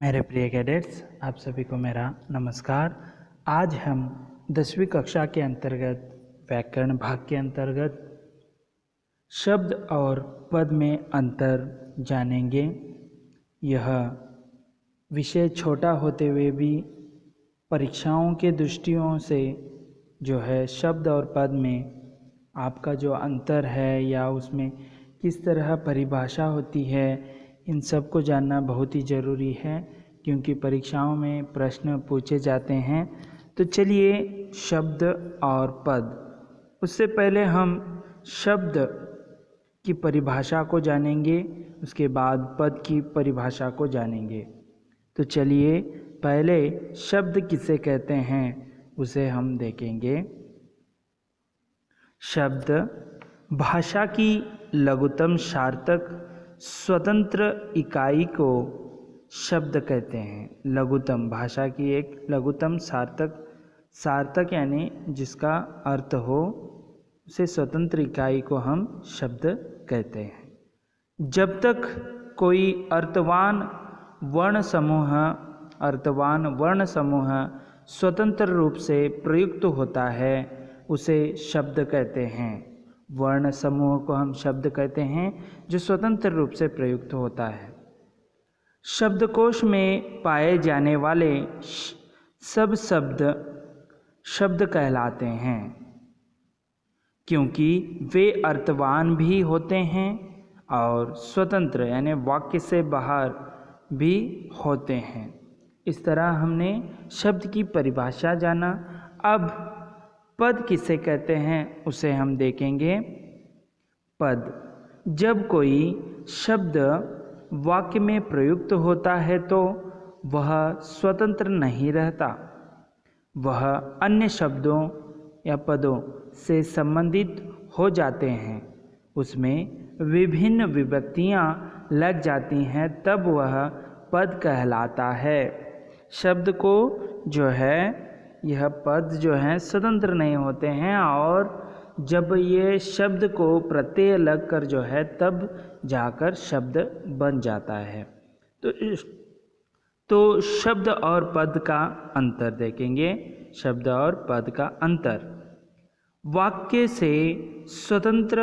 मेरे प्रिय कैडेट्स, आप सभी को मेरा नमस्कार। आज हम 10वीं कक्षा के अंतर्गत व्याकरण भाग के अंतर्गत शब्द और पद में अंतर जानेंगे। यह विषय छोटा होते हुए भी परीक्षाओं के दृष्टियों से जो है शब्द और पद में आपका जो अंतर है या उसमें किस तरह परिभाषा होती है, इन सब को जानना बहुत ही ज़रूरी है, क्योंकि परीक्षाओं में प्रश्न पूछे जाते हैं। तो चलिए शब्द और पद, उससे पहले हम शब्द की परिभाषा को जानेंगे, उसके बाद पद की परिभाषा को जानेंगे। तो चलिए पहले शब्द किसे कहते हैं उसे हम देखेंगे। शब्द भाषा की लघुतम सार्थक स्वतंत्र इकाई को शब्द कहते हैं। लघुतम, भाषा की एक लघुतम सार्थक यानी जिसका अर्थ हो, उसे स्वतंत्र इकाई को हम शब्द कहते हैं। जब तक कोई अर्थवान वर्ण समूह स्वतंत्र रूप से प्रयुक्त होता है उसे शब्द कहते हैं। वर्ण समूह को हम शब्द कहते हैं जो स्वतंत्र रूप से प्रयुक्त होता है। शब्दकोश में पाए जाने वाले सब शब्द कहलाते हैं, क्योंकि वे अर्थवान भी होते हैं और स्वतंत्र यानी वाक्य से बाहर भी होते हैं। इस तरह हमने शब्द की परिभाषा जाना। अब पद किसे कहते हैं उसे हम देखेंगे। पद, जब कोई शब्द वाक्य में प्रयुक्त होता है तो वह स्वतंत्र नहीं रहता, वह अन्य शब्दों या पदों से संबंधित हो जाते हैं, उसमें विभिन्न विभक्तियां लग जाती हैं, तब वह पद कहलाता है। शब्द को जो है, यह पद जो हैं स्वतंत्र नहीं होते हैं, और जब ये शब्द को प्रत्यय लग कर जो है तब जाकर शब्द बन जाता है। तो शब्द और पद का अंतर देखेंगे। शब्द और पद का अंतर, वाक्य से स्वतंत्र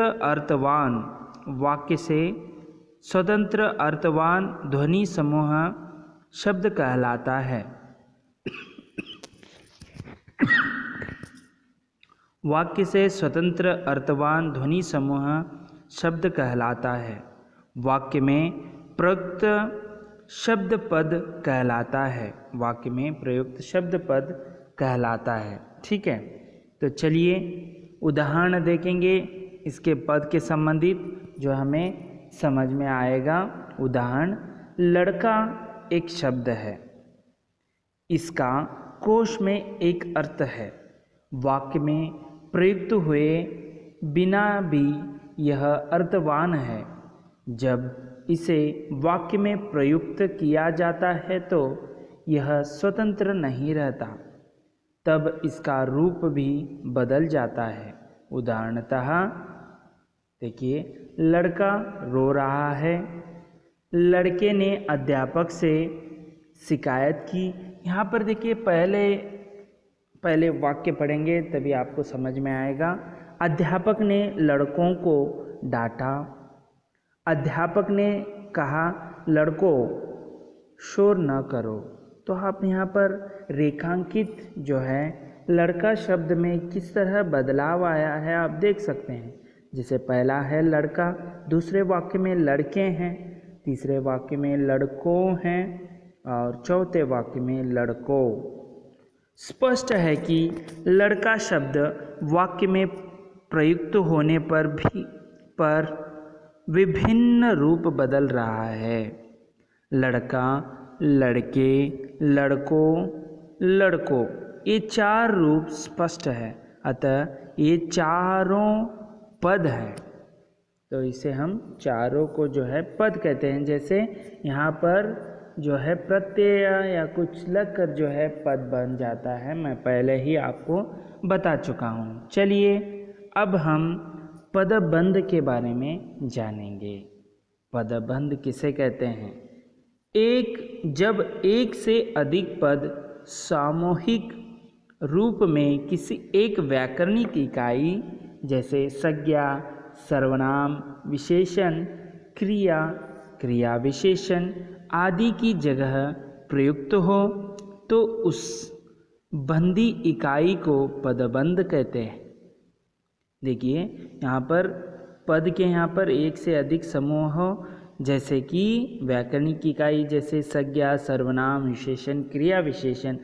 अर्थवान ध्वनि समूह शब्द कहलाता है। वाक्य से स्वतंत्र अर्थवान ध्वनि समूह शब्द कहलाता है। वाक्य में प्रयुक्त शब्द पद कहलाता है। वाक्य में प्रयुक्त शब्द पद कहलाता है। ठीक है, तो चलिए उदाहरण देखेंगे इसके पद के संबंधित जो हमें समझ में आएगा। उदाहरण, लड़का एक शब्द है, इसका कोश में एक अर्थ है, वाक्य में प्रयुक्त हुए बिना भी यह अर्थवान है। जब इसे वाक्य में प्रयुक्त किया जाता है तो यह स्वतंत्र नहीं रहता, तब इसका रूप भी बदल जाता है। उदाहरणतः देखिए, लड़का रो रहा है, लड़के ने अध्यापक से शिकायत की। यहाँ पर देखिए पहले वाक्य पढ़ेंगे तभी आपको समझ में आएगा। अध्यापक ने लड़कों को डांटा। अध्यापक ने कहा, लड़कों शोर न करो। तो आप यहाँ पर रेखांकित जो है लड़का शब्द में किस तरह बदलाव आया है आप देख सकते हैं। जैसे पहला है लड़का, दूसरे वाक्य में लड़के हैं, तीसरे वाक्य में लड़कों हैं और चौथे वाक्य में लड़कों। स्पष्ट है कि लड़का शब्द वाक्य में प्रयुक्त होने पर विभिन्न रूप बदल रहा है। लड़का, लड़के, लड़कों, लड़कों, ये चार रूप स्पष्ट है, अतः ये चारों पद हैं। तो इसे हम चारों को जो है पद कहते हैं। जैसे यहाँ पर जो है प्रत्यय या कुछ लग कर जो है पद बन जाता है, मैं पहले ही आपको बता चुका हूँ। चलिए अब हम पदबंध के बारे में जानेंगे। पदबंध किसे कहते हैं? जब एक से अधिक पद सामूहिक रूप में किसी एक व्याकरणिक इकाई जैसे संज्ञा, सर्वनाम, विशेषण, क्रिया, क्रिया विशेषण आदि की जगह प्रयुक्त हो तो उस बंदी इकाई को पदबंध कहते हैं। देखिए यहाँ पर पद के यहाँ पर एक से अधिक समूह हो, जैसे कि व्याकरणिक इकाई जैसे संज्ञा, सर्वनाम, विशेषण, क्रिया विशेषण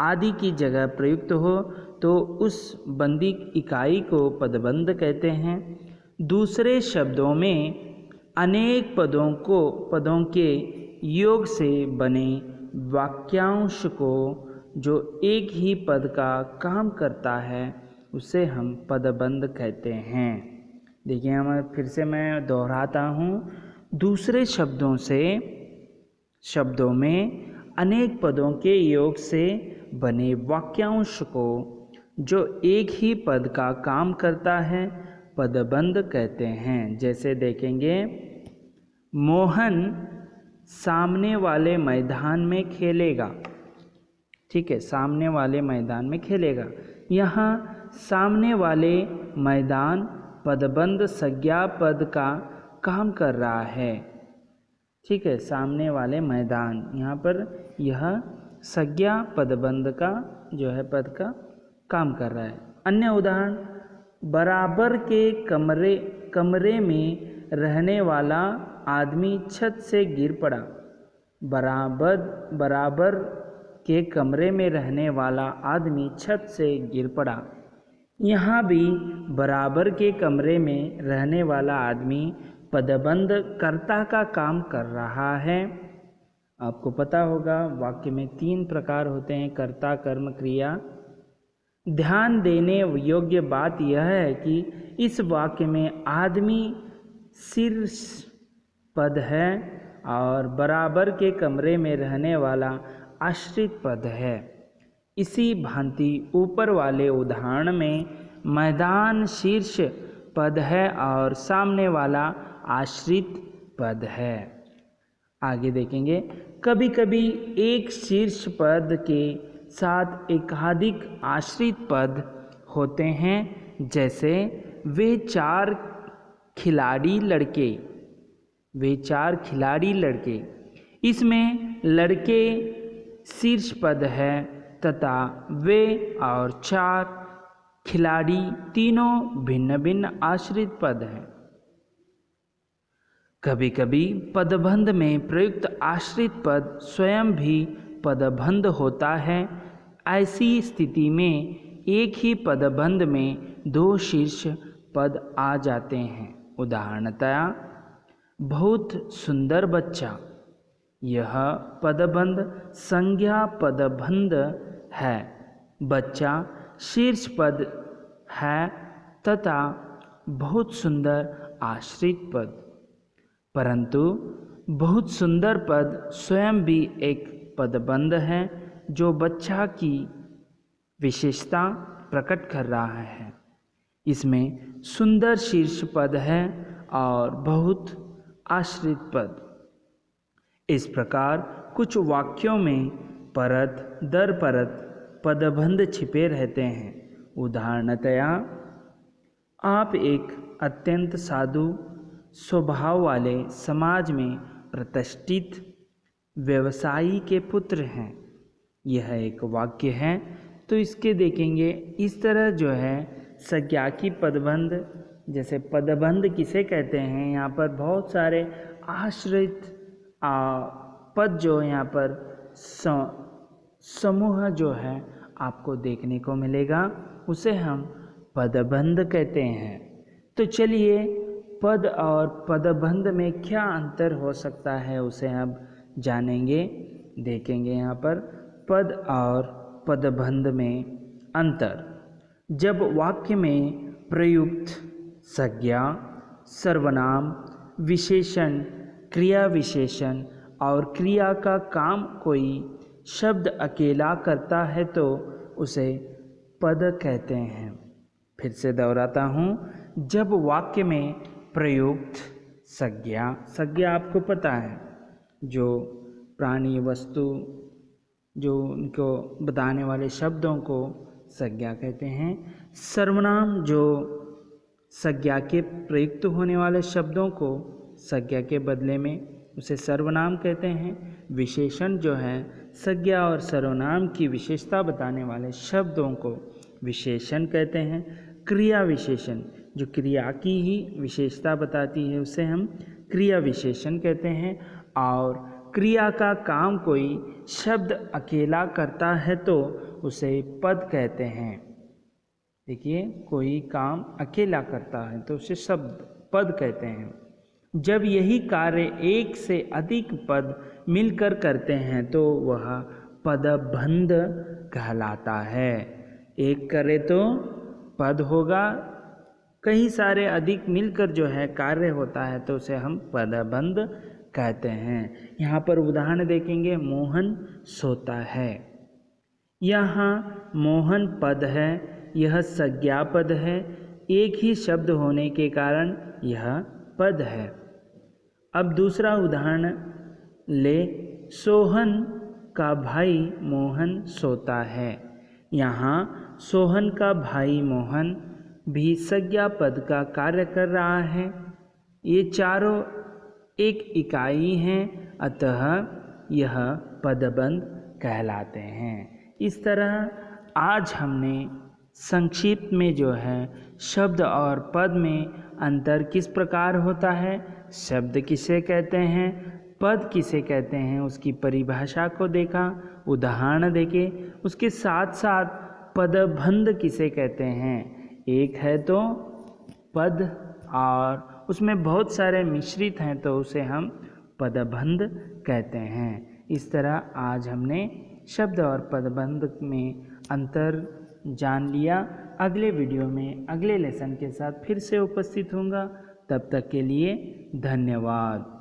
आदि की जगह प्रयुक्त हो तो उस बंदी इकाई को पदबंध कहते हैं। दूसरे शब्दों में अनेक पदों के योग से बने वाक्यांश को जो एक ही पद का काम करता है उसे हम पदबंध कहते हैं। देखिए फिर से मैं दोहराता हूँ। दूसरे शब्दों में अनेक पदों के योग से बने वाक्यांश को जो एक ही पद का काम करता है पदबंध कहते हैं। जैसे देखेंगे, मोहन सामने वाले मैदान में खेलेगा। ठीक है, सामने वाले मैदान में खेलेगा। यहाँ सामने वाले मैदान पदबंध संज्ञा पद का काम कर रहा है। ठीक है, सामने वाले मैदान, यहाँ पर यह संज्ञा पदबंध का जो है पद का काम कर रहा है। अन्य उदाहरण, बराबर के कमरे में रहने वाला आदमी छत से गिर पड़ा। बराबर के कमरे में रहने वाला आदमी छत से गिर पड़ा। यहाँ भी बराबर के कमरे में रहने वाला आदमी पदबंध कर्ता का काम कर रहा है। आपको पता होगा वाक्य में 3 प्रकार होते हैं, कर्ता, कर्म, क्रिया। ध्यान देने योग्य बात यह है कि इस वाक्य में आदमी शीर्ष पद है और बराबर के कमरे में रहने वाला आश्रित पद है। इसी भांति ऊपर वाले उदाहरण में मैदान शीर्ष पद है और सामने वाला आश्रित पद है। आगे देखेंगे, कभी कभी एक शीर्ष पद के साथ एकाधिक आश्रित पद होते हैं, जैसे वे चार खिलाड़ी लड़के। इसमें लड़के शीर्ष पद है तथा वे और 4 खिलाड़ी तीनों भिन्न भिन्न आश्रित पद हैं। कभी कभी पदबंध में प्रयुक्त आश्रित पद स्वयं भी पदबंध होता है। ऐसी स्थिति में एक ही पदबंध में 2 शीर्ष पद आ जाते हैं। उदाहरणतया, बहुत सुंदर बच्चा, यह पदबंध संज्ञा पदबंध है। बच्चा शीर्ष पद है तथा बहुत सुंदर आश्रित पद। परंतु बहुत सुंदर पद स्वयं भी एक पदबंध है जो बच्चा की विशेषता प्रकट कर रहा है। इसमें सुंदर शीर्ष पद है और बहुत आश्रित पद। इस प्रकार कुछ वाक्यों में परत दर परत पदबंध छिपे रहते हैं। उदाहरणतया, आप एक अत्यंत साधु स्वभाव वाले समाज में प्रतिष्ठित व्यवसायी के पुत्र हैं। यह एक वाक्य है। तो इसके देखेंगे इस तरह जो है संज्ञा की पदबंध, जैसे पदबंध किसे कहते हैं, यहाँ पर बहुत सारे आश्रित पद जो यहाँ पर समूह जो है आपको देखने को मिलेगा, उसे हम पदबंध कहते हैं। तो चलिए पद और पदबंध में क्या अंतर हो सकता है उसे हम जानेंगे, देखेंगे। यहाँ पर पद और पदबंध में अंतर। जब वाक्य में प्रयुक्त संज्ञा, सर्वनाम, विशेषण, क्रिया विशेषण और क्रिया का काम कोई शब्द अकेला करता है तो उसे पद कहते हैं। फिर से दोहराता हूँ, जब वाक्य में प्रयुक्त संज्ञा आपको पता है जो प्राणी, वस्तु जो उनको बताने वाले शब्दों को संज्ञा कहते हैं। सर्वनाम जो संज्ञा के प्रयुक्त होने वाले शब्दों को संज्ञा के बदले में उसे सर्वनाम कहते हैं। विशेषण जो है संज्ञा और सर्वनाम की विशेषता बताने वाले शब्दों को विशेषण कहते हैं। क्रिया विशेषण जो क्रिया की ही विशेषता बताती है उसे हम क्रिया विशेषण कहते हैं। और क्रिया का काम कोई शब्द अकेला करता है तो उसे पद कहते हैं। देखिए, कोई काम अकेला करता है तो उसे शब्द पद कहते हैं। जब यही कार्य एक से अधिक पद मिलकर करते हैं तो वह पदबंध कहलाता है। एक करे तो पद होगा, कई सारे अधिक मिलकर जो है कार्य होता है तो उसे हम पदबंध कहते हैं। यहाँ पर उदाहरण देखेंगे, मोहन सोता है। यहाँ मोहन पद है, यह संज्ञा पद है। एक ही शब्द होने के कारण यह पद है। अब दूसरा उदाहरण ले, सोहन का भाई मोहन सोता है। यहाँ सोहन का भाई मोहन भी संज्ञा पद का कार्य कर रहा है। ये चारों एक इकाई हैं, अतः यह पदबंध कहलाते हैं। इस तरह आज हमने संक्षिप्त में जो है शब्द और पद में अंतर किस प्रकार होता है, शब्द किसे कहते हैं, पद किसे कहते हैं, उसकी परिभाषा को देखा, उदाहरण देखे। उसके साथ साथ पदबंध किसे कहते हैं। एक है तो पद और उसमें बहुत सारे मिश्रित हैं तो उसे हम पदबंध कहते हैं। इस तरह आज हमने शब्द और पदबंध में अंतर जान लिया। अगले वीडियो में अगले लेसन के साथ फिर से उपस्थित होऊंगा। तब तक के लिए धन्यवाद।